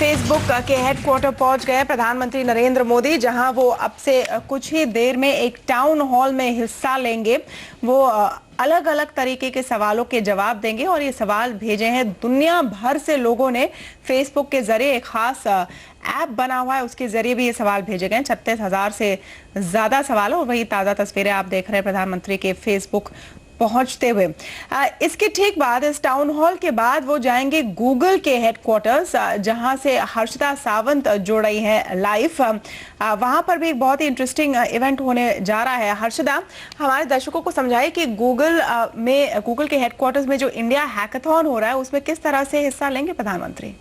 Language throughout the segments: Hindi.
फेसबुक के हेडक्वार्टर पहुंच गए प्रधानमंत्री नरेंद्र मोदी, जहां वो अब से कुछ ही देर में एक टाउन हॉल में हिस्सा लेंगे। वो अलग अलग तरीके के सवालों के जवाब देंगे और ये सवाल भेजे हैं दुनिया भर से लोगों ने। फेसबुक के जरिए एक खास ऐप बना हुआ है, उसके जरिए भी ये सवाल भेजे गए। 36,000 से ज्यादा सवाल और वही ताजा तस्वीरें आप देख रहे हैं प्रधानमंत्री के फेसबुक पहुंचते हुए। इसके ठीक बाद, इस टाउन हॉल के बाद वो जाएंगे गूगल के हेडक्वार्टर्स, जहां से हर्षिता सावंत जुड़ रही है लाइव। वहां पर भी एक बहुत ही इंटरेस्टिंग इवेंट होने जा रहा है। हर्षिता, हमारे दर्शकों को समझाइए कि गूगल के हेडक्वार्टर्स में जो इंडिया हैकाथॉन हो रहा है उसमें किस तरह से हिस्सा लेंगे प्रधानमंत्री।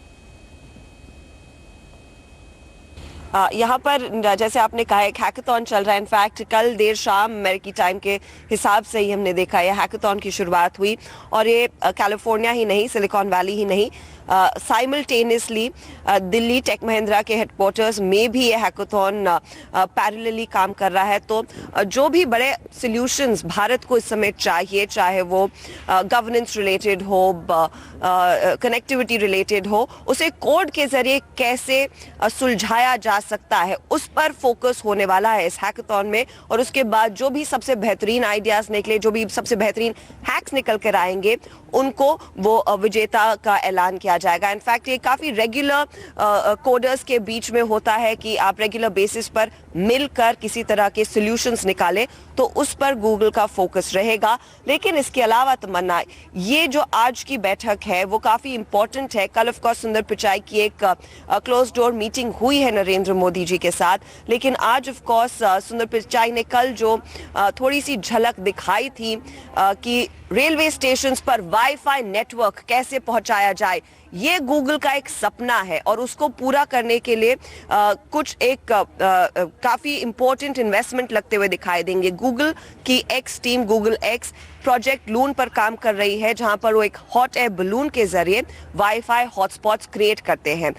यहाँ पर जैसे आपने कहा एक हैकाथॉन चल रहा है। इनफैक्ट कल देर शाम अमेरिकी टाइम के हिसाब से ही हमने देखा है हैकाथॉन की शुरुआत हुई, और ये कैलिफोर्निया ही नहीं, सिलिकॉन वैली ही नहीं, साइमल्टेनियसली दिल्ली टेक महिंद्रा के हेडक्वार्टर्स में भी ये हैकाथॉन पैरेलली काम कर रहा है। तो जो भी बड़े सॉल्यूशंस भारत को इस समय चाहिए, चाहे वो गवर्नेंस रिलेटेड हो, कनेक्टिविटी रिलेटेड हो, उसे कोड के जरिए कैसे सुलझाया जा सकता है, उस पर फोकस होने वाला है इस हैकाथॉन में। और उसके बाद जो भी सबसे बेहतरीन आइडियाज निकले, जो भी सबसे बेहतरीन हैक्स निकल कर आएंगे, उनको वो विजेता का ऐलान किया जाएगा। इनफैक्ट ये काफी रेगुलर कोडर्स के बीच में होता है कि आप रेगुलर बेसिस पर मिलकर किसी तरह के सॉल्यूशंस निकालें, तो उस पर गूगल का फोकस रहेगा। लेकिन इसके अलावा तमन्ना, ये जो आज की बैठक है वो काफी इंपॉर्टेंट है। कल ऑफ कोर्स सुंदर पिचाई की एक क्लोज डोर मीटिंग हुई है नरेंद्र मोदी जी के साथ, लेकिन आज ऑफ कोर्स सुंदर पिचाई ने कल जो थोड़ी सी झलक दिखाई थी कि रेलवे स्टेशंस पर वाईफाई नेटवर्क कैसे पहुंचाया जाए, ये गूगल का एक सपना है। और उसको पूरा करने के लिए कुछ एक काफी इंपॉर्टेंट इन्वेस्टमेंट लगते हुए दिखाई देंगे। गूगल की X team, Google X project Loon पर काम कर रही है, जहां पर वो एक हॉट एयर बलून के जरिए वाईफाई हॉटस्पॉट्स क्रिएट करते हैं।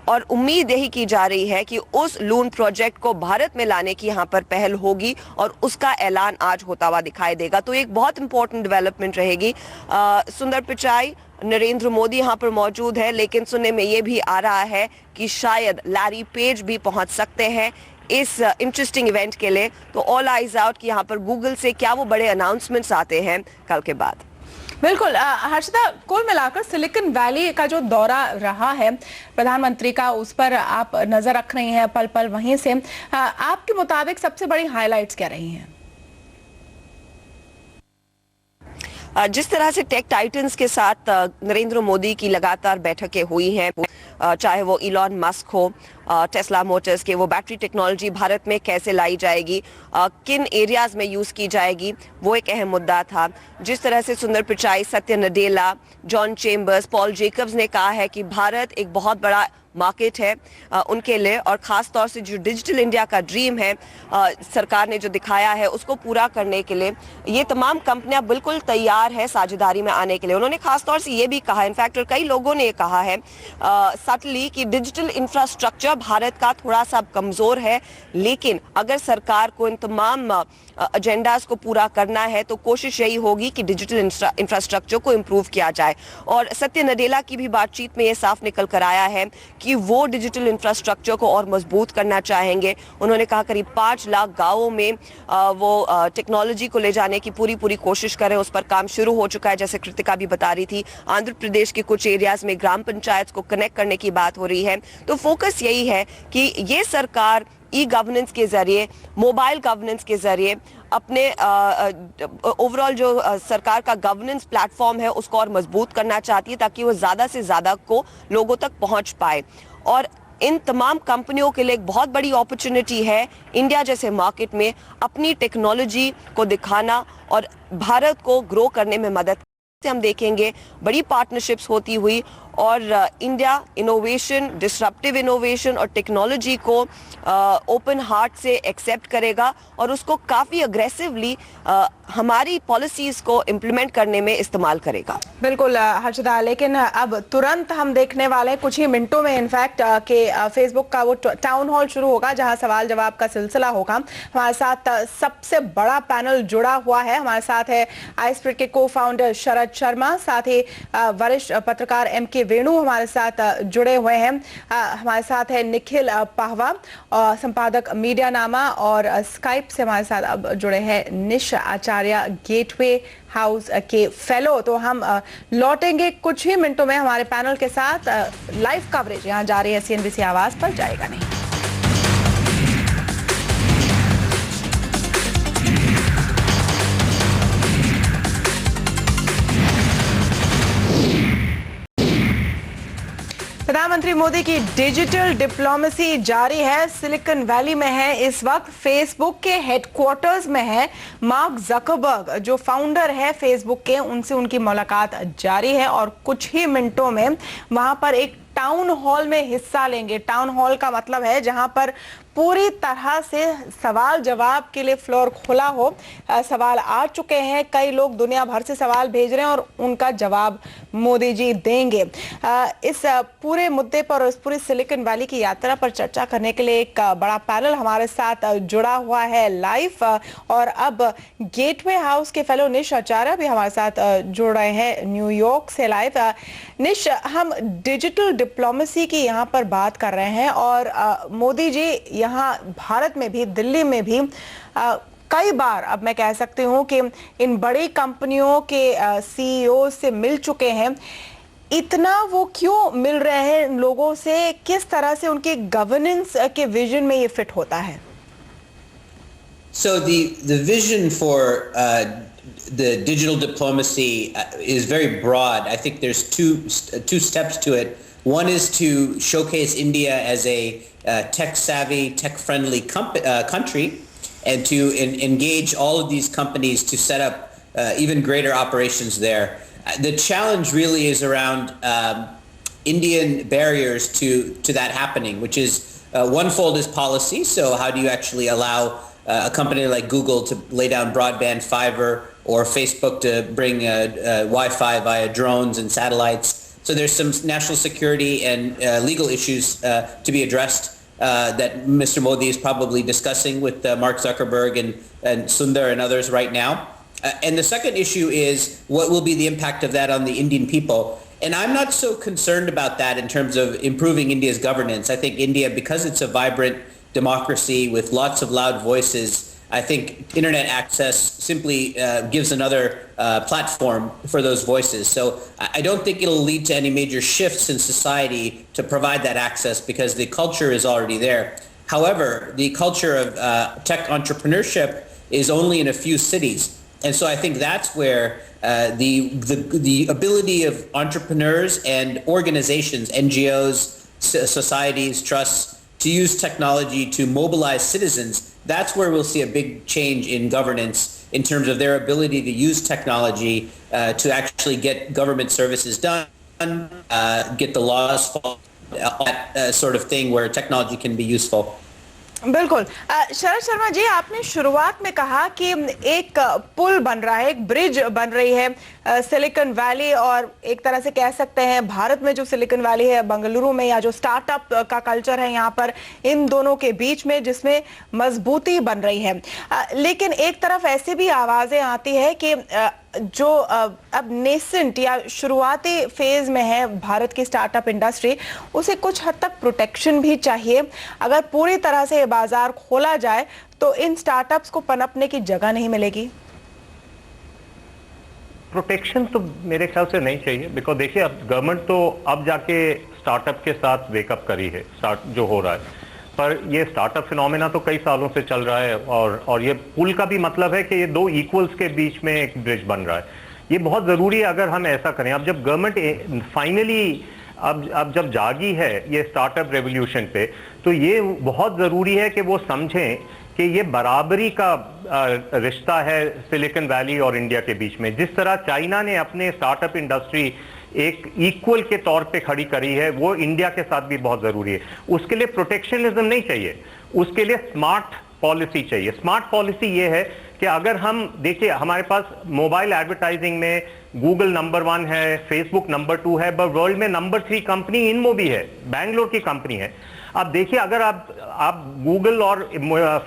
और उम्मीद यही की जा रही है कि उस लून प्रोजेक्ट को भारत में लाने की यहाँ पर पहल होगी और उसका ऐलान आज होता हुआ दिखाई देगा। तो एक बहुत इंपॉर्टेंट डेवलपमेंट रहेगी। सुंदर पिचाई, नरेंद्र मोदी यहाँ पर मौजूद है, लेकिन सुनने में ये भी आ रहा है कि शायद लैरी पेज भी पहुंच सकते हैं इस इंटरेस्टिंग इवेंट के लिए। तो ऑल आइज आउट कि यहाँ पर गूगल से क्या वो बड़े अनाउंसमेंट्स आते हैं कल के बाद। बिल्कुल हर्षिता, कुल मिलाकर सिलिकॉन वैली का जो दौरा रहा है प्रधानमंत्री का, उस पर आप नजर रख रही हैं पल पल वहीं से। आपके मुताबिक सबसे बड़ी हाइलाइट्स क्या रही हैं? जिस तरह से टेक टाइटन्स के साथ नरेंद्र मोदी की लगातार बैठकें हुई हैं, चाहे वो इलॉन मस्क हो, टेस्ला मोटर्स के, वो बैटरी टेक्नोलॉजी भारत में कैसे लाई जाएगी, किन एरियाज में यूज की जाएगी, वो एक अहम मुद्दा था। जिस तरह से सुंदर पिचाई, सत्य Nadella, John chambers, Paul Jacob's ने कहा है कि भारत एक बहुत बड़ा मार्केट है उनके लिए, और खास तौर से जो डिजिटल इंडिया का ड्रीम है सरकार ने जो दिखाया है उसको पूरा करने के लिए ये तमाम कंपनियां बिल्कुल तैयार है साझेदारी में आने के लिए। उन्होंने खास तौर से ये भी कहा, इनफैक्ट कई लोगों ने कहा है सटली कि डिजिटल इंफ्रास्ट्रक्चर भारत का थोड़ा सा कमजोर है, लेकिन अगर सरकार को इन तमाम एजेंडाज को पूरा करना है तो कोशिश यही होगी कि डिजिटल इंफ्रास्ट्रक्चर को इम्प्रूव किया जाए। और सत्य नडेला की भी बातचीत में ये साफ निकल कर आया है कि वो डिजिटल इंफ्रास्ट्रक्चर को और मजबूत करना चाहेंगे। उन्होंने कहा करीब 5 लाख गांवों में वो टेक्नोलॉजी को ले जाने की पूरी कोशिश करें, उस पर काम शुरू हो चुका है। जैसे कृतिका भी बता रही थी, आंध्र प्रदेश के कुछ एरियाज में ग्राम पंचायत को कनेक्ट करने की बात हो रही है। तो फोकस यही है कि ये सरकार ई गवर्नेंस के जरिए, मोबाइल गवर्नेंस के जरिए अपने ओवरऑल जो सरकार का गवर्नेंस प्लेटफॉर्म है उसको और मजबूत करना चाहती है, ताकि वो ज्यादा से ज्यादा को लोगों तक पहुंच पाए। और इन तमाम कंपनियों के लिए एक बहुत बड़ी अपॉर्चुनिटी है इंडिया जैसे मार्केट में अपनी टेक्नोलॉजी को दिखाना और भारत को ग्रो करने में मदद से हम देखेंगे बड़ी पार्टनरशिप्स होती हुई, और इंडिया इनोवेशन, डिसरप्टिव इनोवेशन और टेक्नोलॉजी को ओपन हार्ट से एक्सेप्ट करेगा और उसको काफी अग्रेसिवली हमारी पॉलिसीज को इम्प्लीमेंट करने में इस्तेमाल करेगा। बिल्कुल हर्षिता, लेकिन अब तुरंत हम देखने वाले हैं कुछ ही मिनटों में इनफैक्ट के फेसबुक का वो टाउन हॉल शुरू होगा जहां सवाल जवाब का सिलसिला होगा। हमारे साथ सबसे बड़ा पैनल जुड़ा हुआ है। हमारे साथ है आईस्प्रिट के को फाउंडर शरद शर्मा, साथ ही वरिष्ठ पत्रकार MK वेणु हमारे साथ जुड़े हुए हैं। हमारे साथ है निखिल पाहवा, संपादक मीडिया नामा, और स्काइप से हमारे साथ अब जुड़े हैं निश आचार्य, गेटवे हाउस के फेलो। तो हम लौटेंगे कुछ ही मिनटों में हमारे पैनल के साथ। लाइव कवरेज यहाँ जारी है, CNBC आवाज पर जाएगा नहीं। प्रधानमंत्री मोदी की डिजिटल डिप्लोमेसी जारी है। सिलिकॉन वैली में है इस वक्त, फेसबुक के हेडक्वार्टर्स में है मार्क जकरबर्ग, जो फाउंडर है फेसबुक के, उनसे उनकी मुलाकात जारी है और कुछ ही मिनटों में वहां पर एक टाउन हॉल में हिस्सा लेंगे। टाउन हॉल का मतलब है जहां पर पूरी तरह से सवाल जवाब के लिए फ्लोर खुला हो। सवाल आ चुके हैं, कई लोग दुनिया भर से सवाल भेज रहे हैं और उनका जवाब मोदी जी देंगे। इस पूरे मुद्दे पर और इस पूरी सिलिकॉन वैली की यात्रा पर चर्चा करने के लिए एक बड़ा पैनल हमारे साथ जुड़ा हुआ है लाइव। और अब गेटवे हाउस के फेलो निश आचार्य भी हमारे साथ जुड़ रहे हैं न्यूयॉर्क से लाइव। निश, हम डिजिटल डिप्लोमेसी की यहाँ पर बात कर रहे हैं और मोदी जी यहाँ भारत में भी, दिल्ली में भी कई बार, अब मैं कह सकती हूँ कि इन बड़ी कंपनियों के CEO से मिल चुके हैं। इतना वो क्यों मिल रहे हैं लोगों से? किस तरह से उनके गवर्नेंस के विजन में ये फिट होता है? So the vision for the digital diplomacy is very broad. I think there's two steps to it. One is to showcase India as a tech-savvy, tech-friendly country, and to engage all of these companies to set up even greater operations there. The challenge really is around Indian barriers to that happening, which is one-fold is policy. So how do you actually allow a company like Google to lay down broadband fiber, or Facebook to bring Wi-Fi via drones and satellites? So there's some national security and legal issues to be addressed that Mr. Modi is probably discussing with Mark Zuckerberg and Sundar and others right now. And the second issue is what will be the impact of that on the Indian people. And I'm not so concerned about that in terms of improving India's governance. I think India, because it's a vibrant democracy with lots of loud voices, I think internet access simply gives another platform for those voices. So I don't think it'll lead to any major shifts in society to provide that access, because the culture is already there. However, the culture of tech entrepreneurship is only in a few cities. And so I think that's where the ability of entrepreneurs and organizations, NGOs, societies, trusts, to use technology to mobilize citizens, that's where we'll see a big change in governance in terms of their ability to use technology to actually get government services done, get the laws followed, that sort of thing where technology can be useful. बिल्कुल। शरद शर्मा जी, आपने शुरुआत में कहा कि एक पुल बन रहा है, एक ब्रिज बन रही है सिलिकॉन वैली और एक तरह से कह सकते हैं भारत में जो सिलिकॉन वैली है, बेंगलुरु में, या जो स्टार्टअप का कल्चर है यहाँ पर, इन दोनों के बीच में, जिसमें मजबूती बन रही है। लेकिन एक तरफ ऐसी भी आवाजें आती है कि जो अब नेसेंट या शुरुआती फेज में है भारत की स्टार्टअप इंडस्ट्री, उसे कुछ हद तक प्रोटेक्शन भी चाहिए। अगर पूरी तरह से बाजार खोला जाए तो इन स्टार्टअप्स को पनपने की जगह नहीं मिलेगी। प्रोटेक्शन तो मेरे ख्याल से नहीं चाहिए, बिकॉज देखिए अब गवर्नमेंट तो अब जाके स्टार्टअप के साथ वेकअप करी है, स्टार्ट जो हो रहा है, पर ये स्टार्टअप फिनोमेना तो कई सालों से चल रहा है। और ये पुल का भी मतलब है कि ये दो इक्वल्स के बीच में एक ब्रिज बन रहा है। ये बहुत ज़रूरी है अगर हम ऐसा करें। अब जब गवर्नमेंट फाइनली अब जब जागी है ये स्टार्टअप रेवोल्यूशन पे, तो ये बहुत ज़रूरी है कि वो समझें कि ये बराबरी का रिश्ता है सिलिकॉन वैली और इंडिया के बीच में। जिस तरह चाइना ने अपने स्टार्टअप इंडस्ट्री एक इक्वल के तौर पे खड़ी करी है, वो इंडिया के साथ भी बहुत जरूरी है। उसके लिए प्रोटेक्शनिज्म नहीं चाहिए, उसके लिए स्मार्ट पॉलिसी चाहिए। स्मार्ट पॉलिसी ये है कि अगर हम देखिए हमारे पास मोबाइल एडवर्टाइजिंग में गूगल नंबर 1 है, फेसबुक नंबर 2 है, बट वर्ल्ड में नंबर 3 कंपनी इनमो भी है, बैंगलोर की कंपनी है। अब देखिए अगर आप गूगल और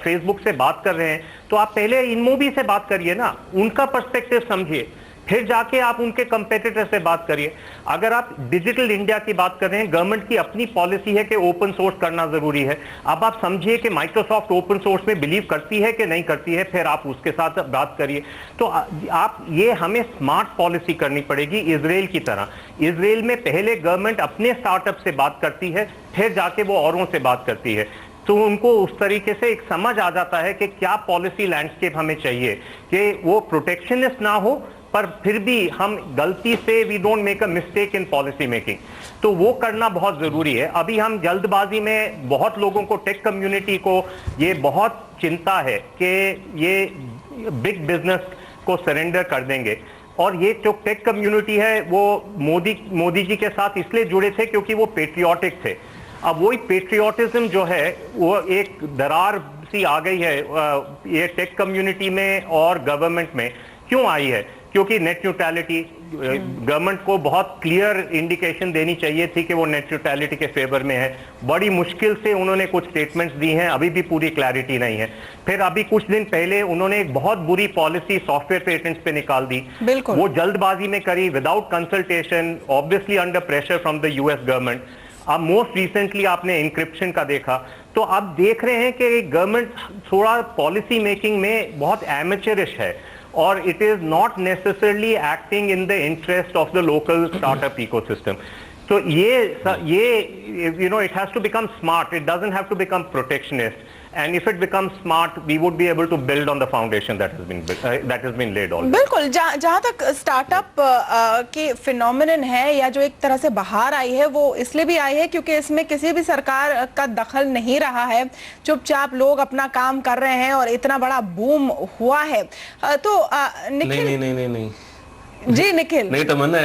फेसबुक से बात कर रहे हैं तो आप पहले इनमोबी से बात करिए ना, उनका पर्सपेक्टिव समझिए, फिर जाके आप उनके कंपेटिटर से बात करिए। अगर आप डिजिटल इंडिया की बात कर रहे हैं, गवर्नमेंट की अपनी पॉलिसी है कि ओपन सोर्स करना जरूरी है। अब आप समझिए कि माइक्रोसॉफ्ट ओपन सोर्स में बिलीव करती है कि नहीं करती है, फिर आप उसके साथ बात करिए। तो आप ये हमें स्मार्ट पॉलिसी करनी पड़ेगी इजराइल की तरह। इजराइल में पहले गवर्नमेंट अपने स्टार्टअप से बात करती है, फिर जाके वो औरों से बात करती है। तो उनको उस तरीके से एक समझ आ जाता है कि क्या पॉलिसी लैंडस्केप हमें चाहिए, कि वो प्रोटेक्शनिस्ट ना हो पर फिर भी हम गलती से we don't make a mistake in policy making. तो वो करना बहुत जरूरी है। अभी हम जल्दबाजी में बहुत लोगों को, टेक कम्युनिटी को ये बहुत चिंता है कि ये बिग बिजनेस को सरेंडर कर देंगे। और ये जो टेक कम्युनिटी है वो मोदी जी के साथ इसलिए जुड़े थे क्योंकि वो पेट्रियोटिक थे। अब वही पेट्रियोटिज्म जो है वो एक दरार सी आ गई है ये टेक कम्युनिटी में और गवर्नमेंट में। क्यों आई है? क्योंकि नेट न्यूट्रलिटी, गवर्नमेंट को बहुत क्लियर इंडिकेशन देनी चाहिए थी कि वो नेट न्यूट्रलिटी के फेवर में है। बड़ी मुश्किल से उन्होंने कुछ स्टेटमेंट्स दी हैं, अभी भी पूरी क्लैरिटी नहीं है। फिर अभी कुछ दिन पहले उन्होंने एक बहुत बुरी पॉलिसी सॉफ्टवेयर पेटेंट्स पे निकाल दी। वो जल्दबाजी में करी, without consultation, obviously under pressure from the US government. अब मोस्ट रिसेंटली आपने इंक्रिप्शन का देखा। तो अब देख रहे हैं कि गवर्नमेंट थोड़ा पॉलिसी मेकिंग में बहुत एमेचरिश है और it is not necessarily acting in the interest of the local startup ecosystem. तो ये you know it has to become smart, it doesn't have to become protectionist, and if it becomes smart we would be able to build on the foundation that has been laid already. बिल्कुल। जहाँ तक स्टार्टअप की फिनोमिनन है या जो एक तरह से बाहर आई है, वो इसलिए भी आई है क्योंकि इसमें किसी भी सरकार का दखल नहीं रहा है। चुपचाप लोग अपना काम कर रहे हैं और इतना बड़ा बूम हुआ है। तो निखिल, नहीं जी निखिल, नहीं तमन्ना,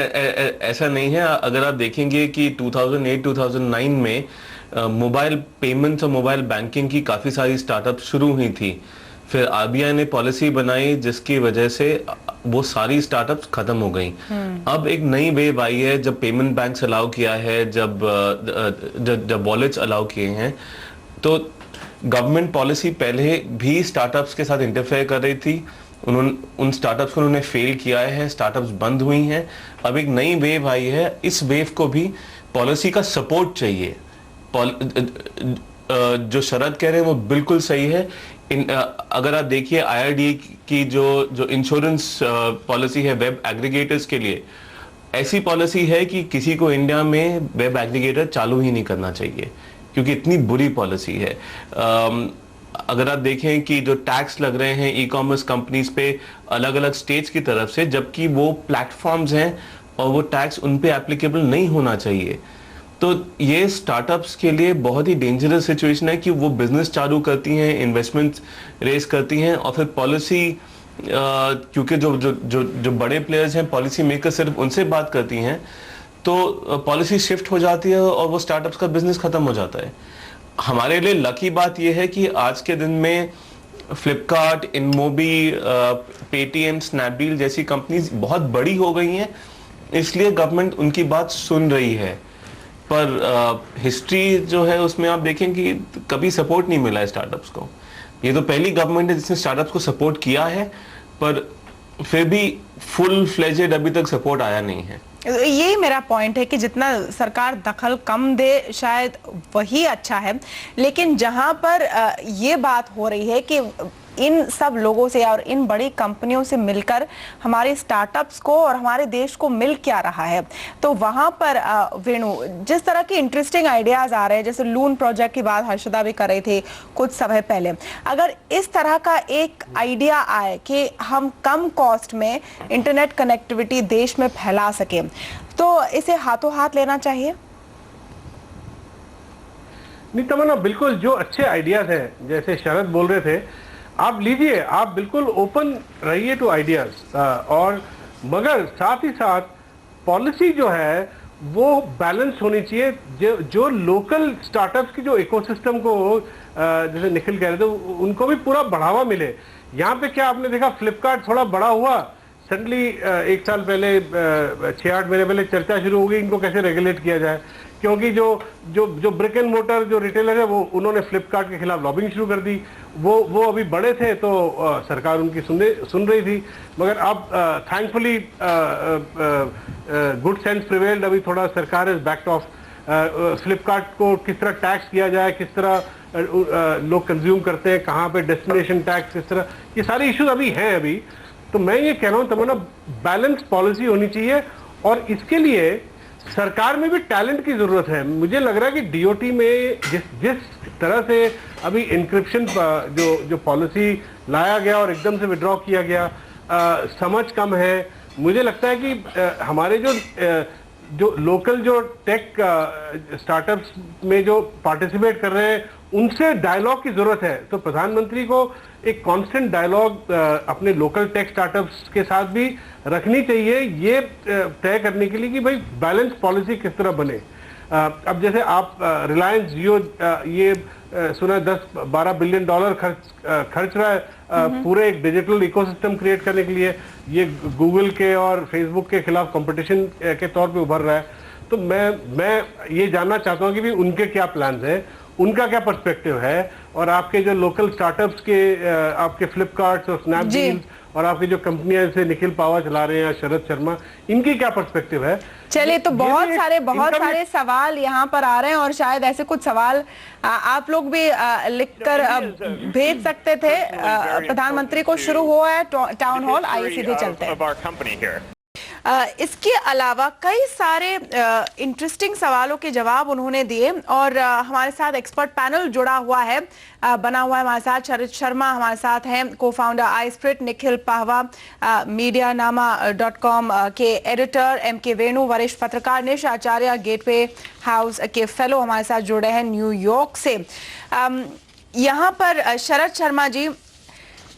ऐसा नहीं है। अगर आप देखेंगे कि 2008-2009 में मोबाइल पेमेंट्स और मोबाइल बैंकिंग की काफी सारी स्टार्टअप शुरू हुई थी। फिर आरबीआई ने पॉलिसी बनाई जिसकी वजह से वो सारी स्टार्टअप्स खत्म हो गई। अब एक नई वेव आई है जब पेमेंट बैंक्स अलाउ किया है, जब वॉलेट्स अलाउ किए हैं। तो गवर्नमेंट पॉलिसी पहले भी स्टार्टअप्स के साथ इंटरफेयर कर रही थी। उन स्टार्टअप्स को उन्होंने फेल किया है, स्टार्टअप्स बंद हुई हैं। अब एक नई वेव आई है, इस वेव को भी पॉलिसी का सपोर्ट चाहिए। जो शरद कह रहे हैं वो बिल्कुल सही है। अगर आप देखिए आईआरडीए की जो इंश्योरेंस पॉलिसी है वेब एग्रीगेटर्स के लिए, ऐसी पॉलिसी है कि किसी को इंडिया में वेब एग्रीगेटर चालू ही नहीं करना चाहिए क्योंकि इतनी बुरी पॉलिसी है। अगर आप देखें कि जो टैक्स लग रहे हैं ई कॉमर्स कंपनीज पे अलग अलग स्टेट्स की तरफ से, जबकि वो प्लेटफॉर्म्स हैं और वो टैक्स उन पे एप्लीकेबल नहीं होना चाहिए। तो ये स्टार्टअप्स के लिए बहुत ही डेंजरस सिचुएशन है कि वो बिजनेस चालू करती हैं, इन्वेस्टमेंट रेस करती हैं और फिर पॉलिसी, क्योंकि जो बड़े प्लेयर्स हैं, पॉलिसी मेकर सिर्फ उनसे बात करती हैं, तो पॉलिसी शिफ्ट हो जाती है और वो स्टार्टअप्स का बिजनेस खत्म हो जाता है। हमारे लिए लकी बात यह है कि आज के दिन में फ्लिपकार्ट, इनमोबी, पेटीएम, स्नैपडील जैसी कंपनीज बहुत बड़ी हो गई हैं, इसलिए गवर्नमेंट उनकी बात सुन रही है। पर हिस्ट्री जो है उसमें आप देखें कि कभी सपोर्ट नहीं मिला है स्टार्टअप्स को। ये तो पहली गवर्नमेंट है जिसने स्टार्टअप्स को सपोर्ट किया है, पर फिर भी फुल फ्लेजेड अभी तक सपोर्ट आया नहीं है। यही मेरा पॉइंट है कि जितना सरकार दखल कम दे शायद वही अच्छा है। लेकिन जहां पर ये बात हो रही है कि इन सब लोगों से और इन बड़ी कंपनियों से मिलकर हमारे स्टार्टअप्स को और हमारे देश को मिल क्या रहा है, तो वहां पर वेणु, जिस तरह के इंटरेस्टिंग आइडियाज आ रहे हैं, जैसे लून प्रोजेक्ट की बात हर्षदा भी कर रहे थे कुछ समय पहले, अगर इस तरह का एक आइडिया आए कि हम कम कॉस्ट में इंटरनेट कनेक्टिविटी देश में फैला सके, तो इसे हाथों हाथ लेना चाहिए। नहीं तमन्ना, बिल्कुल जो अच्छे आइडियाज हैं, जैसे शरद बोल रहे थे, आप लीजिए, आप बिल्कुल ओपन रहिए टू आइडियाज, और मगर साथ ही साथ पॉलिसी जो है वो बैलेंस होनी चाहिए। जो लोकल स्टार्टअप्स की जो इकोसिस्टम को, जैसे निखिल कह रहे थे, उनको भी पूरा बढ़ावा मिले। यहाँ पे क्या आपने देखा, फ्लिपकार्ट थोड़ा बड़ा हुआ, सडनली 1 साल पहले 6-8 महीने पहले चर्चा शुरू हो गई इनको कैसे रेगुलेट किया जाए। क्योंकि जो ब्रिक एंड मोटर जो रिटेलर है वो उन्होंने फ्लिपकार्ट के खिलाफ लॉबिंग शुरू कर दी। वो अभी बड़े थे तो सरकार उनकी सुन रही थी, मगर अब थैंकफुली गुड सेंस प्रिवेल्ड। अभी थोड़ा सरकार इज बैक्ड ऑफ। फ्लिपकार्ट को किस तरह टैक्स किया जाए, किस तरह लोग कंज्यूम करते हैं, कहाँ पे डेस्टिनेशन टैक्स, किस तरह, ये सारे इश्यूज अभी हैं अभी। तो मैं ये कह रहा हूँ तमन्ना, बैलेंस पॉलिसी होनी चाहिए और इसके लिए सरकार में भी टैलेंट की जरूरत है। मुझे लग रहा है कि डीओटी में जिस तरह से अभी इंक्रिप्शन जो पॉलिसी लाया गया और एकदम से विड्रॉ किया गया, समझ कम है। मुझे लगता है कि हमारे जो लोकल जो टेक स्टार्टअप्स में जो पार्टिसिपेट कर रहे हैं उनसे डायलॉग की जरूरत है। तो प्रधानमंत्री को एक कांस्टेंट डायलॉग अपने लोकल टेक स्टार्टअप्स के साथ भी रखनी चाहिए, ये तय करने के लिए कि भाई बैलेंस पॉलिसी किस तरह बने। अब जैसे आप रिलायंस जियो ये सुना 10-12 बिलियन डॉलर खर्च रहा है पूरे एक डिजिटल इकोसिस्टम क्रिएट करने के लिए। ये गूगल के और फेसबुक के खिलाफ कंपटीशन के तौर पे उभर रहा है। तो मैं ये जानना चाहता हूँ कि भी उनके क्या प्लान्स हैं, उनका क्या पर्सपेक्टिव है, और आपके जो लोकल स्टार्टअप्स के आपके फ्लिपकार्ट और स्नैपडील और आपकी जो कंपनियां जैसे निखिल पावर चला रहे हैं, शरद शर्मा, इनकी क्या पर्सपेक्टिव है। चलिए, तो बहुत सारे सवाल यहाँ पर आ रहे हैं और शायद ऐसे कुछ सवाल आप लोग भी लिखकर भेज सकते थे। प्रधानमंत्री को शुरू हुआ है टाउन हॉल, आइए सीधे चलते हैं। इसके अलावा कई सारे इंटरेस्टिंग सवालों के जवाब उन्होंने दिए और हमारे साथ एक्सपर्ट पैनल जुड़ा हुआ है, बना हुआ है हमारे साथ। शरद शर्मा हमारे साथ हैं, को founder iSprit, Nikhil Pahwa medianama.com के एडिटर, MK वेणु वरिष्ठ पत्रकार, निश आचार्य गेटवे हाउस के फेलो हमारे साथ जुड़े हैं न्यूयॉर्क से। यहाँ पर शरद शर्मा जी,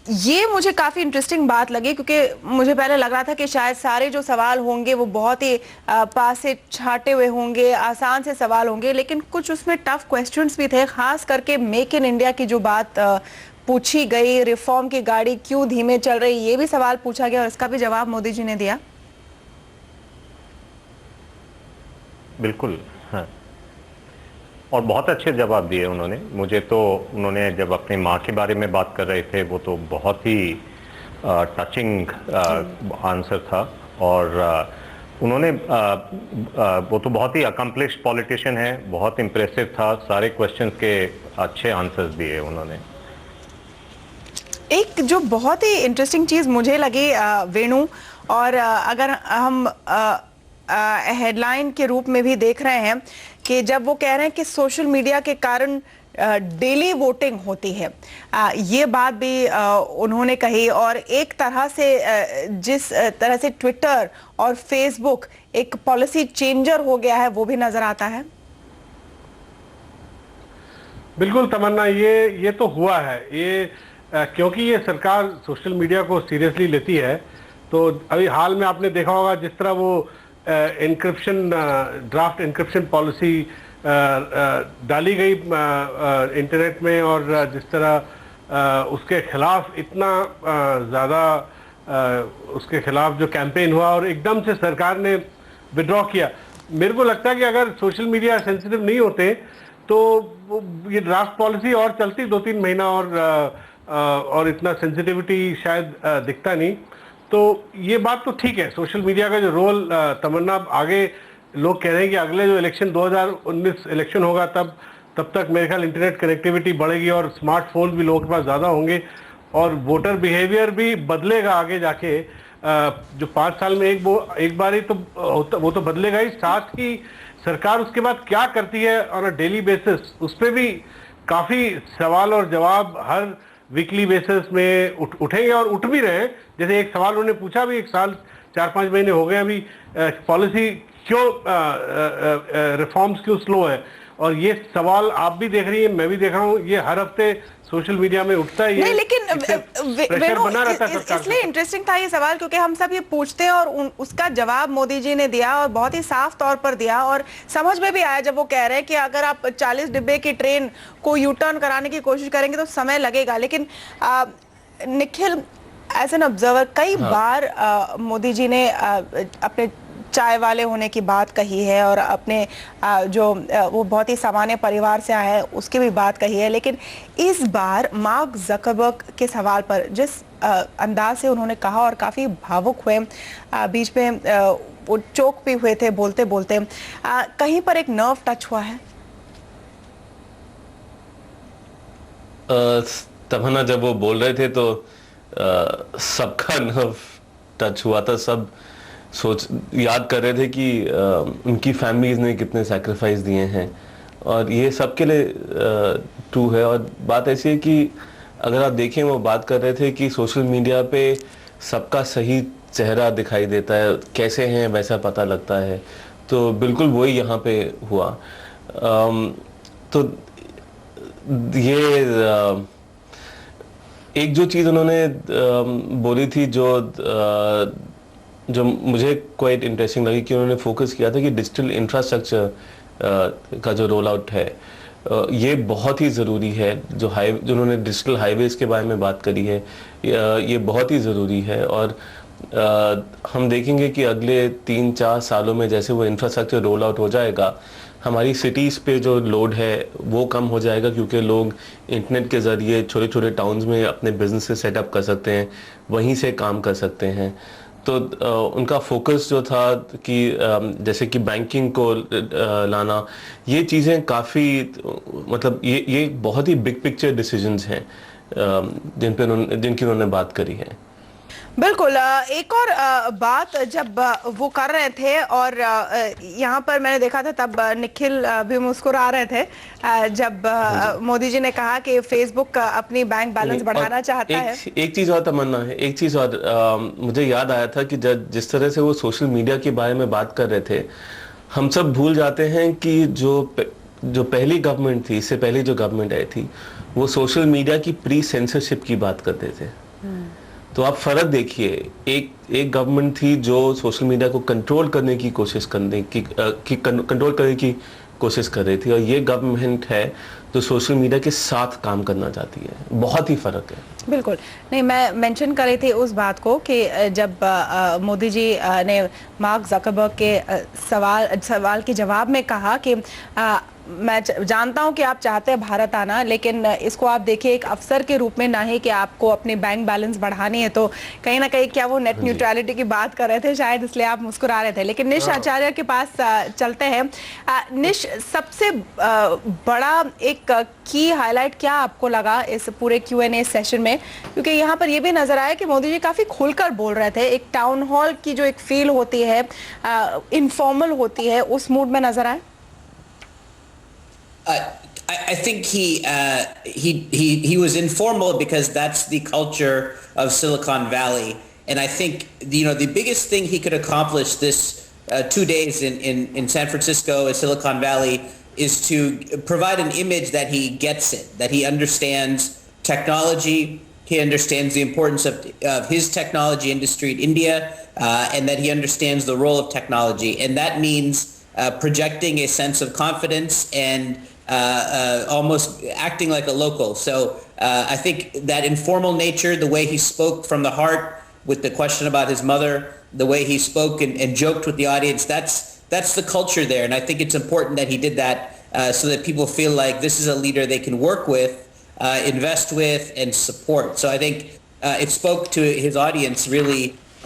ये मुझे काफी इंटरेस्टिंग बात लगी क्योंकि मुझे पहले लग रहा था कि शायद सारे जो सवाल होंगे वो बहुत ही पास से छाटे हुए होंगे, आसान से सवाल होंगे, लेकिन कुछ उसमें टफ क्वेश्चंस भी थे। खास करके मेक इन इंडिया की जो बात पूछी गई, रिफॉर्म की गाड़ी क्यों धीमे चल रही, ये भी सवाल पूछा गया और इसका भी जवाब मोदी जी ने दिया। बिल्कुल, हाँ, और बहुत अच्छे जवाब दिए उन्होंने। मुझे तो उन्होंने जब अपनी माँ के बारे में बात कर रहे थे वो तो बहुत ही टचिंग आंसर था, और उन्होंने वो तो बहुत ही अकम्प्लिश्ड पॉलिटिशियन है, बहुत इम्प्रेसिव था। सारे क्वेश्चंस के अच्छे आंसर्स दिए उन्होंने। एक जो बहुत ही इंटरेस्टिंग चीज मुझे लगी वेणु, और अगर हम हेडलाइन के रूप में भी देख रहे हैं कि जब वो कह रहे हैं कि सोशल मीडिया के कारण डेली वोटिंग होती है, ये बात भी उन्होंने कही। और एक तरह से जिस तरह से ट्विटर और फेसबुक एक पॉलिसी चेंजर हो गया है वो भी नजर आता है। बिल्कुल तमन्ना, ये तो हुआ है। ये क्योंकि ये सरकार सोशल मीडिया को सीरियसली लेती है। तो अभी हाल में आपने देखा होगा जिस तरह वो इंक्रिप्शन ड्राफ्ट इंक्रिप्शन पॉलिसी डाली गई इंटरनेट में, और जिस तरह उसके खिलाफ इतना ज़्यादा उसके खिलाफ जो कैंपेन हुआ और एकदम से सरकार ने विड्रॉ किया। मेरे को लगता है कि अगर सोशल मीडिया सेंसिटिव नहीं होते तो ये ड्राफ्ट पॉलिसी और चलती 2-3 महीना, और इतना सेंसिटिविटी शायद दिखता नहीं। तो ये बात तो ठीक है, सोशल मीडिया का जो रोल तमन्ना, आगे लोग कह रहे हैं कि अगले जो इलेक्शन 2019 इलेक्शन होगा तब तक मेरे ख्याल इंटरनेट कनेक्टिविटी बढ़ेगी और स्मार्टफोन भी लोगों के पास ज़्यादा होंगे और वोटर बिहेवियर भी बदलेगा आगे जाके। जो 5 साल में एक बार ही तो वो तो बदलेगा ही, साथ ही सरकार उसके बाद क्या करती है ऑन अ डेली बेसिस, उस पर भी काफ़ी सवाल और जवाब हर वीकली बेसिस में उठेंगे और उठ भी रहे हैं। जैसे एक सवाल उन्होंने पूछा भी, 1 साल 4-5 महीने हो गए अभी, पॉलिसी क्यों रिफॉर्म्स क्यों स्लो है, और ये सवाल आप भी देख रही हैं, मैं भी देख रहा हूँ, ये हर हफ्ते सोशल मीडिया में उठता है। नहीं, लेकिन इसलिए इंटरेस्टिंग था ये सवाल क्योंकि हम सब ये पूछते हैं और उसका जवाब मोदी जी ने दिया और बहुत ही साफ तौर पर दिया, और समझ में भी आया जब वो कह रहे हैं कि अगर आप 40 डिब्बे की ट्रेन को यू टर्न कराने की कोशिश करेंगे तो समय लगेगा। लेकिन निखिल, एज एन ऑब्जर्वर, कई बार मोदी जी ने अपने चाय वाले होने की बात कही है और अपने जो वो बहुत ही सामान्य परिवार से आए हैं उसकी भी बात कही है, लेकिन इस बार मार्क ज़करबर्ग के सवाल पर जिस अंदाज से उन्होंने कहा और काफ़ी भावुक हुए, बीच में वो चोक भी हुए थे बोलते बोलते, कहीं पर एक नर्व टच हुआ है? तमन्ना जब वो बोल रहे थे तो सबका नर्व टच हुआ था। सब याद कर रहे थे कि उनकी फैमिलीज ने कितने सैक्रिफाइस दिए हैं और ये सबके लिए ट्रू है। और बात ऐसी है कि अगर आप देखें, वो बात कर रहे थे कि सोशल मीडिया पे सबका सही चेहरा दिखाई देता है, कैसे हैं वैसा पता लगता है, तो बिल्कुल वही यहाँ पे हुआ। तो ये एक जो चीज़ उन्होंने बोली थी जो मुझे क्वाइट इंटरेस्टिंग लगी कि उन्होंने फोकस किया था कि डिजिटल इंफ्रास्ट्रक्चर का जो रोल आउट है ये बहुत ही ज़रूरी है। जो उन्होंने डिजिटल हाईवेज के बारे में बात करी है, ये बहुत ही ज़रूरी है। और हम देखेंगे कि अगले 3-4 सालों में जैसे वो इंफ्रास्ट्रक्चर रोल आउट हो जाएगा, हमारी सिटीज़ पे जो लोड है वो कम हो जाएगा, क्योंकि लोग इंटरनेट के ज़रिए छोटे छोटे टाउन्स में अपने बिजनेस सेटअप कर सकते हैं, वहीं से काम कर सकते हैं। तो उनका फोकस जो था कि जैसे कि बैंकिंग को लाना, ये चीज़ें काफ़ी मतलब ये बहुत ही बिग पिक्चर डिसीजंस हैं जिनकी उन्होंने बात करी है। बिल्कुल। एक और बात जब वो कर रहे थे और यहाँ पर मैंने देखा था तब निखिल भी मुस्कुरा रहे थे जब मोदी जी ने कहा कि फेसबुक अपनी बैंक बैलेंस बढ़ाना चाहता है। एक चीज और तमन्ना है, एक चीज और मुझे याद आया था कि जिस तरह से वो सोशल मीडिया के बारे में बात कर रहे थे, हम सब भूल जाते हैं कि जो पहली गवर्नमेंट थी, इससे पहले जो गवर्नमेंट आई थी, वो सोशल मीडिया की प्री सेंसरशिप की बात करते थे। तो आप फर्क देखिए, एक गवर्नमेंट थी जो सोशल मीडिया को कंट्रोल करने की कोशिश कर रही थी, और ये गवर्नमेंट है जो सोशल मीडिया के साथ काम करना चाहती है। बहुत ही फर्क है। बिल्कुल नहीं, मैं मेंशन कर रही थी उस बात को कि जब मोदी जी ने मार्क ज़करबर्ग के सवाल के जवाब में कहा कि मैं जानता हूं कि आप चाहते हैं भारत आना, लेकिन इसको आप देखिए एक अफसर के रूप में, ना ही कि आपको अपनी बैंक बैलेंस बढ़ानी है। तो कहीं ना कहीं क्या वो नेट न्यूट्रलिटी की बात कर रहे थे, शायद इसलिए आप मुस्कुरा रहे थे। लेकिन निश आचार्य के पास चलते हैं। निश, सबसे बड़ा एक की हाईलाइट क्या आपको लगा इस पूरे Q&A सेशन में? क्योंकि यहाँ पर ये भी नजर आया कि मोदी जी काफी खुलकर बोल रहे थे। एक टाउन हॉल की जो एक फील होती है, इनफॉर्मल होती है, उस मूड में नजर आए। I think he was informal because that's the culture of Silicon Valley, and I think the biggest thing he could accomplish this 2 days in San Francisco, Silicon Valley, is to provide an image that he gets it, that he understands technology, he understands the importance of his technology industry in India, and that he understands the role of technology, and that means projecting a sense of confidence and almost acting like a local. So I think that informal nature, the way he spoke from the heart with the question about his mother, the way he spoke and joked with the audience, that's the culture there. And I think it's important that he did that so that people feel like this is a leader they can work with, invest with, and support. So I think it spoke to his audience really,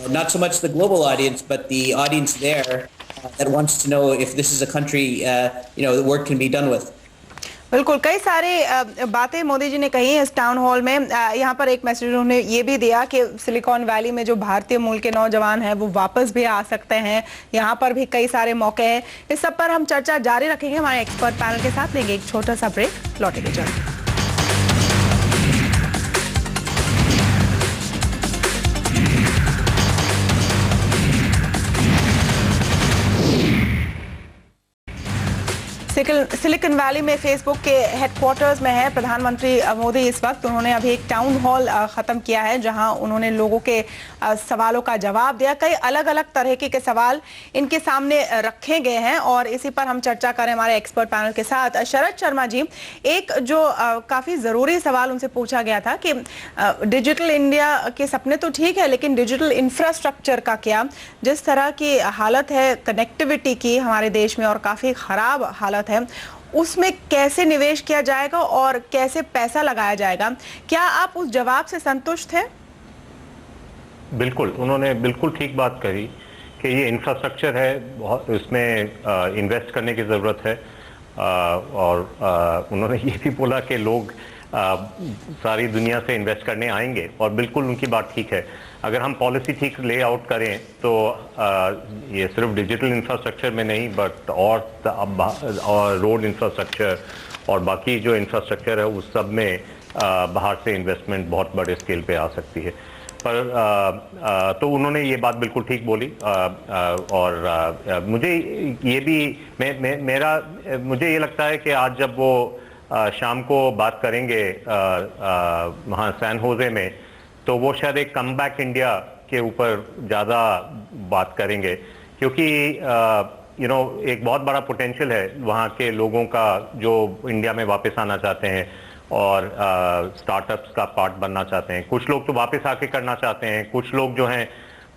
not so much the global audience, but the audience there that wants to know if this is a country, the work can be done with. बिल्कुल, कई सारे बातें मोदी जी ने कही इस टाउन हॉल में। यहाँ पर एक मैसेज उन्होंने ये भी दिया कि सिलिकॉन वैली में जो भारतीय मूल के नौजवान हैं वो वापस भी आ सकते हैं, यहाँ पर भी कई सारे मौके हैं। इस सब पर हम चर्चा जारी रखेंगे हमारे एक्सपर्ट पैनल के साथ। लेंगे एक छोटा सा ब्रेक, लौटेंगे जल्द। सिलिकॉन वैली में फेसबुक के हेडक्वार्टर्स में है प्रधानमंत्री मोदी इस वक्त। उन्होंने अभी एक टाउन हॉल खत्म किया है जहां उन्होंने लोगों के सवालों का जवाब दिया। कई अलग अलग तरह के सवाल इनके सामने रखे गए हैं और इसी पर हम चर्चा करें हमारे एक्सपर्ट पैनल के साथ। शरद शर्मा जी, एक जो काफी जरूरी सवाल उनसे पूछा गया था कि डिजिटल इंडिया के सपने तो ठीक है, लेकिन डिजिटल इंफ्रास्ट्रक्चर का क्या? जिस तरह की हालत है कनेक्टिविटी की हमारे देश में और काफी खराब हालत है, उसमें कैसे निवेश किया जाएगा और कैसे पैसा लगाया जाएगा? क्या आप उस जवाब से संतुष्ट हैं? बिल्कुल, उन्होंने बिल्कुल ठीक बात कही कि ये इंफ्रास्ट्रक्चर है, इसमें इन्वेस्ट करने की ज़रूरत है। और उन्होंने ये भी बोला कि लोग सारी दुनिया से इन्वेस्ट करने आएंगे और बिल्कुल उनकी बात ठीक है। अगर हम पॉलिसी ठीक ले आउट करें तो ये सिर्फ डिजिटल इंफ्रास्ट्रक्चर में नहीं बट और रोड इंफ्रास्ट्रक्चर और बाकी जो इंफ्रास्ट्रक्चर है उस सब में बाहर से इन्वेस्टमेंट बहुत बड़े स्केल पे आ सकती है। पर तो उन्होंने ये बात बिल्कुल ठीक बोली। और मुझे ये भी मुझे ये लगता है कि आज जब वो शाम को बात करेंगे वहाँ सैन होजे में, तो वो शायद एक कमबैक इंडिया के ऊपर ज़्यादा बात करेंगे, क्योंकि एक बहुत बड़ा पोटेंशियल है वहाँ के लोगों का जो इंडिया में वापस आना चाहते हैं और स्टार्टअप्स का पार्ट बनना चाहते हैं। कुछ लोग तो वापस आके करना चाहते हैं, कुछ लोग जो हैं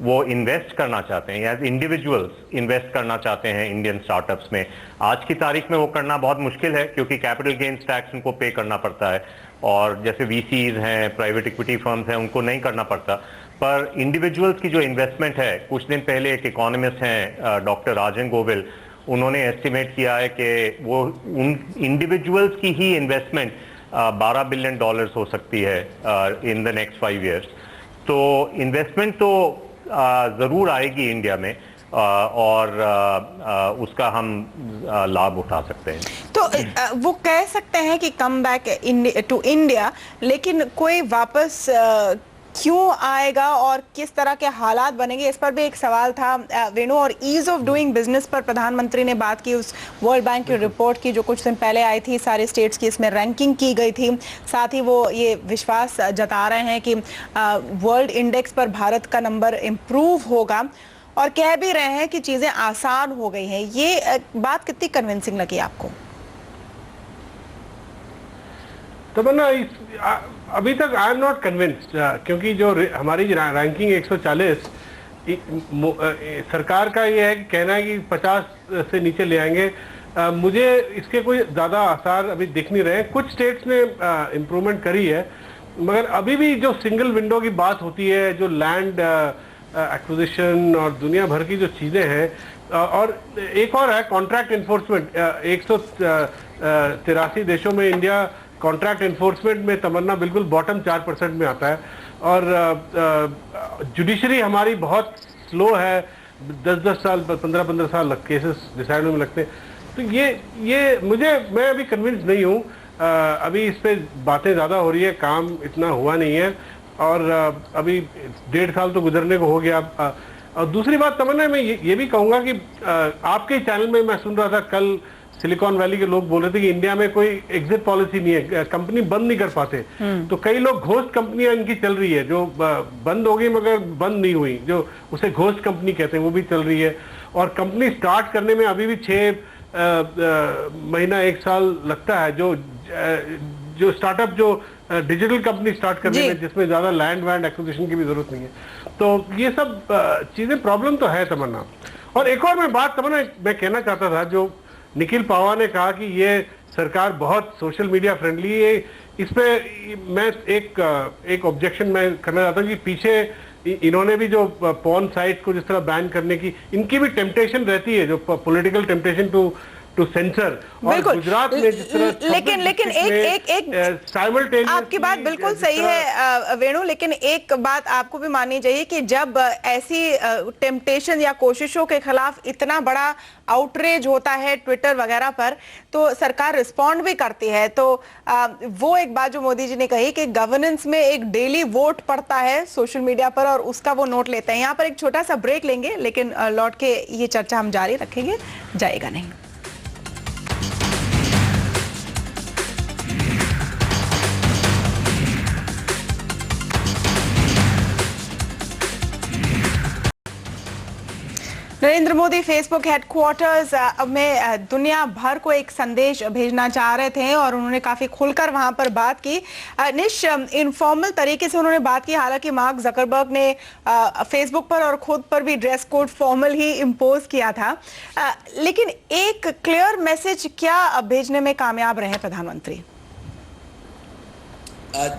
वो इन्वेस्ट करना चाहते हैं, एज इंडिविजुअल्स इन्वेस्ट करना चाहते हैं इंडियन स्टार्टअप्स में। आज की तारीख में वो करना बहुत मुश्किल है क्योंकि कैपिटल गेन्स टैक्स उनको पे करना पड़ता है और जैसे VCs हैं, प्राइवेट इक्विटी फर्म्स हैं, उनको नहीं करना पड़ता। पर इंडिविजुअल्स की जो इन्वेस्टमेंट है, कुछ दिन पहले एक इकोनॉमिस्ट हैं डॉक्टर राजन गोविल, उन्होंने एस्टिमेट किया है कि वो उन इंडिविजुअल्स की ही इन्वेस्टमेंट $12 बिलियन हो सकती है इन द नेक्स्ट 5 years। तो इन्वेस्टमेंट तो ज़रूर आएगी इंडिया में और उसका हम लाभ उठा सकते हैं। तो वो कह सकते हैं कि कम बैक टू इंडिया, लेकिन कोई वापस क्यों आएगा और किस तरह के हालात बनेंगे, इस पर भी एक सवाल था वेणु। और ईज ऑफ डूइंग बिजनेस पर प्रधानमंत्री ने बात की, उस वर्ल्ड बैंक की रिपोर्ट की जो कुछ दिन पहले आई थी, सारे स्टेट्स की इसमें रैंकिंग की गई थी। साथ ही वो ये विश्वास जता रहे हैं कि वर्ल्ड इंडेक्स पर भारत का नंबर इम्प्रूव होगा और कह भी रहे हैं कि चीजें आसान हो गई हैं। ये बात कितनी कन्विंसिंग लगी आपको? तो ना अभी तक आई एम नॉट कन्विंस्ड, क्योंकि जो हमारी रैंकिंग 140 सरकार का ये है कि कहना है कि 50 से नीचे ले आएंगे। मुझे इसके कोई ज़्यादा आसार अभी दिख नहीं रहे। कुछ स्टेट्स ने इम्प्रूवमेंट करी है, मगर अभी भी जो सिंगल विंडो की बात होती है, जो लैंड एक्विजिशन और दुनिया भर की जो चीज़ें हैं, और एक और है कॉन्ट्रैक्ट इन्फोर्समेंट। 183 देशों में इंडिया कॉन्ट्रैक्ट इन्फोर्समेंट में तमन्ना बिल्कुल बॉटम 4% में आता है। और जुडिशरी हमारी बहुत स्लो है, 10-10 साल 15-15 साल केसेस डिसाइड में लगते हैं। तो ये मैं अभी कन्विंस नहीं हूँ। अभी इस पे बातें ज़्यादा हो रही है, काम इतना हुआ नहीं है और अभी 1.5 साल तो गुजरने को हो गया। और दूसरी बात तमन्ना, मैं ये भी कहूँगा कि आपके चैनल में मैं सुन रहा था कल, सिलिकॉन वैली के लोग बोल रहे थे कि इंडिया में कोई एग्जिट पॉलिसी नहीं है, कंपनी बंद नहीं कर पाते। तो कई लोग घोस्ट कंपनियां इनकी चल रही है जो बंद हो गई मगर बंद नहीं हुई, जो उसे घोस्ट कंपनी कहते हैं, वो भी चल रही है। और कंपनी स्टार्ट करने में अभी भी 6 महीना 1 साल लगता है। जो स्टार्टअप जो डिजिटल कंपनी स्टार्ट करने में, जिसमें ज्यादा लैंड वैंड एक्विजिशन की भी जरूरत नहीं है। तो ये सब चीजें प्रॉब्लम तो है तमन्ना। और एक और बात तमन्ना मैं कहना चाहता था, जो निखिल पावा ने कहा कि ये सरकार बहुत सोशल मीडिया फ्रेंडली है, इस पे मैं एक ऑब्जेक्शन मैं करना चाहता हूँ कि पीछे इन्होंने भी जो पॉर्न साइट्स को जिस तरह बैन करने की, इनकी भी टेम्पटेशन रहती है, जो पॉलिटिकल टेम्पटेशन टू सेंसर। और गुजरात में जिस तरह लेकिन एक साइमल्टेनियस, आपकी बात बिल्कुल सही है वेणु, लेकिन एक बात आपको भी माननी चाहिए कि जब ऐसी टेम्पटेशन या कोशिशों के खिलाफ इतना बड़ा आउटरेज होता है ट्विटर वगैरह पर, तो सरकार रिस्पॉन्ड भी करती है। तो वो एक बात जो मोदी जी ने कही कि गवर्नेंस में एक डेली वोट पड़ता है सोशल मीडिया पर और उसका वो नोट लेते हैं। यहाँ पर एक छोटा सा ब्रेक लेंगे, लेकिन लौट के ये चर्चा हम जारी रखेंगे, जाएगा नहीं। नरेंद्र मोदी फेसबुक हेडक्वार्टर्स में दुनिया भर को एक संदेश भेजना चाह रहे थे और उन्होंने काफी खुलकर वहां पर बात की। इनफॉर्मल तरीके से उन्होंने बात की। हालांकि मार्क जकरबर्ग ने फेसबुक पर और खुद पर भी ड्रेस कोड फॉर्मल ही इम्पोज किया था, लेकिन एक क्लियर मैसेज क्या भेजने में कामयाब रहे प्रधानमंत्री?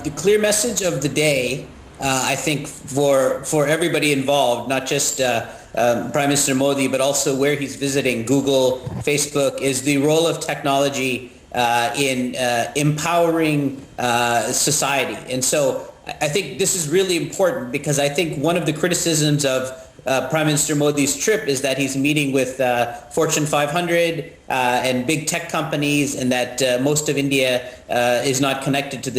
The clear message of the day, I think, for everybody involved, not just Prime Minister Modi, but also where he's visiting, Google, Facebook, is the role of technology in empowering society. And so I think this is really important, because I think one of the criticisms of Prime Minister Modi's trip is that he's meeting with Fortune 500 and big tech companies, and that most of India is not connected to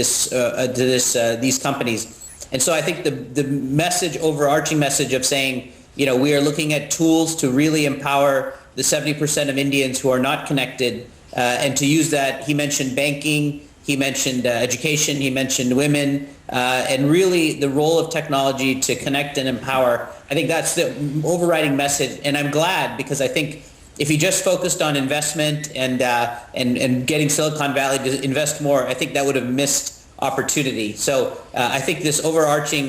these companies. And so I think the message, overarching message of saying, we are looking at tools to really empower the 70% of Indians who are not connected, and to use that. He mentioned banking, he mentioned education, he mentioned women, and really the role of technology to connect and empower. I think that's the overriding message, and I'm glad, because I think if he just focused on investment and getting Silicon Valley to invest more, I think that would have missed opportunity. So I think this overarching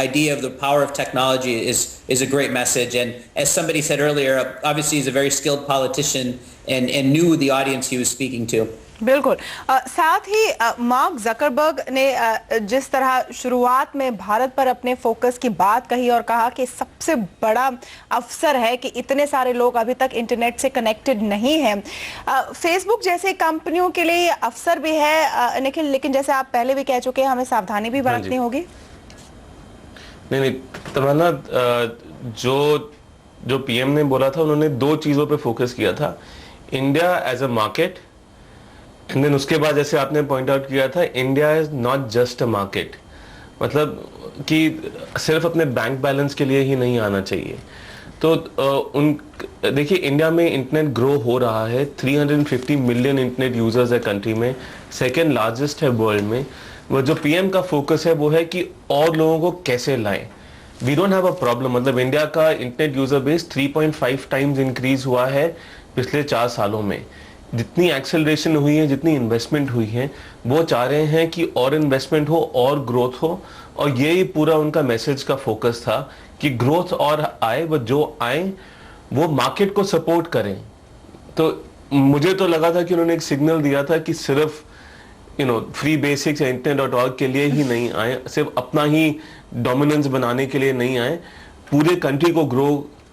idea of the power of technology is a great message. And as somebody said earlier, obviously he's a very skilled politician and knew the audience he was speaking to. बिल्कुल। साथ ही मार्क जकरबर्ग ने जिस तरह शुरुआत में भारत पर अपने फोकस की बात कही और कहा कि सबसे बड़ा अवसर है कि इतने सारे लोग अभी तक इंटरनेट से कनेक्टेड नहीं हैं। फेसबुक जैसे कंपनियों के लिए अवसर भी है निखिल, लेकिन जैसे आप पहले भी कह चुके हैं, हमें सावधानी भी बरतनी होगी। नहीं तमन्ना, जो पीएम ने बोला था, उन्होंने दो चीजों पे फोकस किया था, India as a market, and then उसके बाद जैसे आपने पॉइंट आउट किया था, India is not just a market, मतलब कि सिर्फ अपने बैंक बैलेंस के लिए ही नहीं आना चाहिए। तो देखिए, इंडिया में इंटरनेट ग्रो हो रहा है, 350 मिलियन इंटरनेट यूजर्स है कंट्री में, सेकेंड लार्जेस्ट है वर्ल्ड में। वो जो पीएम का फोकस है वो है कि और लोगों को कैसे लाएं। We don't have a problem, मतलब इंडिया का internet user base 3.5 times increase हुआ है पिछले 4 सालों में। जितनी एक्सेलरेशन हुई है, जितनी इन्वेस्टमेंट हुई है, वो चाह रहे हैं कि और इन्वेस्टमेंट हो और ग्रोथ हो, और यही पूरा उनका मैसेज का फोकस था कि ग्रोथ और आए, वो जो आए वो मार्केट को सपोर्ट करें। तो मुझे तो लगा था कि उन्होंने एक सिग्नल दिया था कि सिर्फ फ्री बेसिक्स या internet.org के लिए ही नहीं आए, सिर्फ अपना ही डोमिनेंस बनाने के लिए नहीं आए, पूरे कंट्री को ग्रो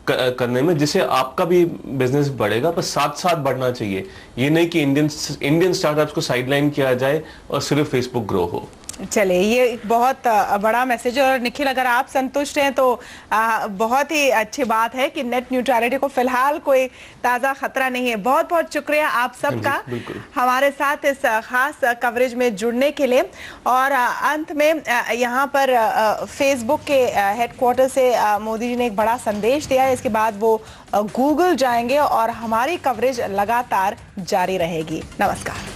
करने में, जिससे आपका भी बिजनेस बढ़ेगा, पर साथ साथ बढ़ना चाहिए। ये नहीं कि इंडियन स्टार्टअप्स को साइडलाइन किया जाए और सिर्फ फेसबुक ग्रो हो। चलिए, ये एक बहुत बड़ा मैसेज है। और निखिल, अगर आप संतुष्ट हैं तो बहुत ही अच्छी बात है कि नेट न्यूट्रलिटी को फिलहाल कोई ताज़ा खतरा नहीं है। बहुत बहुत शुक्रिया आप सबका हमारे साथ इस खास कवरेज में जुड़ने के लिए। और अंत में यहाँ पर फेसबुक के हेडक्वार्टर से मोदी जी ने एक बड़ा संदेश दिया है। इसके बाद वो गूगल जाएंगे और हमारी कवरेज लगातार जारी रहेगी। नमस्कार।